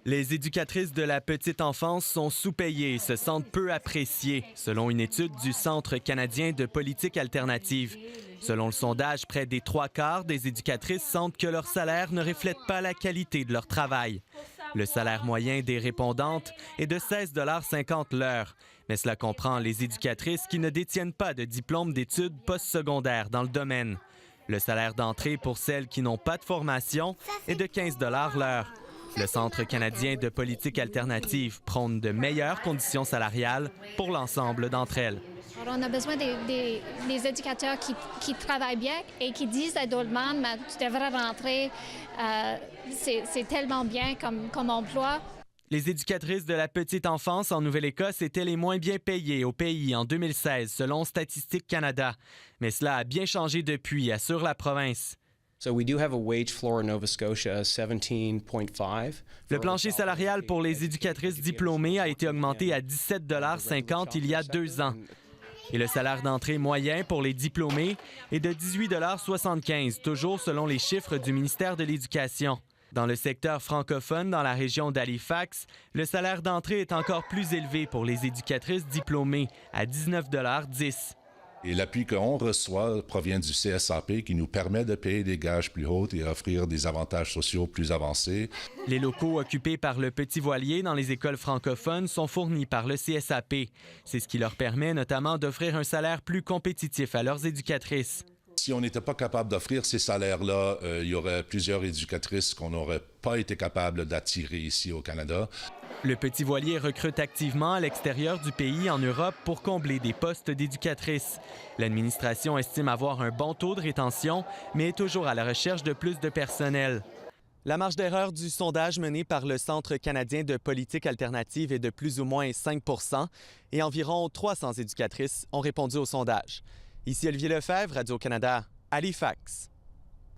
Les éducatrices de la petite enfance sont sous-payées et se sentent peu appréciées, selon une étude du Centre canadien de politique alternative. Selon le sondage, près des 3/4 des éducatrices sentent que leur salaire ne reflète pas la qualité de leur travail. Le salaire moyen des répondantes est de 16,50 $ l'heure, mais cela comprend les éducatrices qui ne détiennent pas de diplôme d'études postsecondaires dans le domaine. Le salaire d'entrée pour celles qui n'ont pas de formation est de 15 $ l'heure. Le Centre canadien de politique alternative prône de meilleures conditions salariales pour l'ensemble d'entre elles. Alors, on a besoin des éducateurs qui travaillent bien et qui disent à d'autres membres, mais tu devrais rentrer, c'est tellement bien comme emploi. Les éducatrices de la petite enfance en Nouvelle-Écosse étaient les moins bien payées au pays en 2016, selon Statistique Canada. Mais cela a bien changé depuis, assure la province. Le plancher salarial pour les éducatrices diplômées a été augmenté à 17,50 $ il y a 2 ans. Et le salaire d'entrée moyen pour les diplômés est de 18,75 $, toujours selon les chiffres du ministère de l'Éducation. Dans le secteur francophone, dans la région d'Halifax, le salaire d'entrée est encore plus élevé pour les éducatrices diplômées, à 19,10 $. Et l'appui qu'on reçoit provient du CSAP qui nous permet de payer des gages plus hauts et offrir des avantages sociaux plus avancés. Les locaux occupés par le Petit Voilier dans les écoles francophones sont fournis par le CSAP. C'est ce qui leur permet notamment d'offrir un salaire plus compétitif à leurs éducatrices. Si on n'était pas capable d'offrir ces salaires-là, il y aurait plusieurs éducatrices qu'on n'aurait pas été capable d'attirer ici au Canada. Le Petit Voilier recrute activement à l'extérieur du pays, en Europe, pour combler des postes d'éducatrices. L'administration estime avoir un bon taux de rétention, mais est toujours à la recherche de plus de personnel. La marge d'erreur du sondage mené par le Centre canadien de politique alternative est de plus ou moins 5 % et environ 300 éducatrices ont répondu au sondage. Ici Olivier Lefebvre, Radio-Canada, Halifax.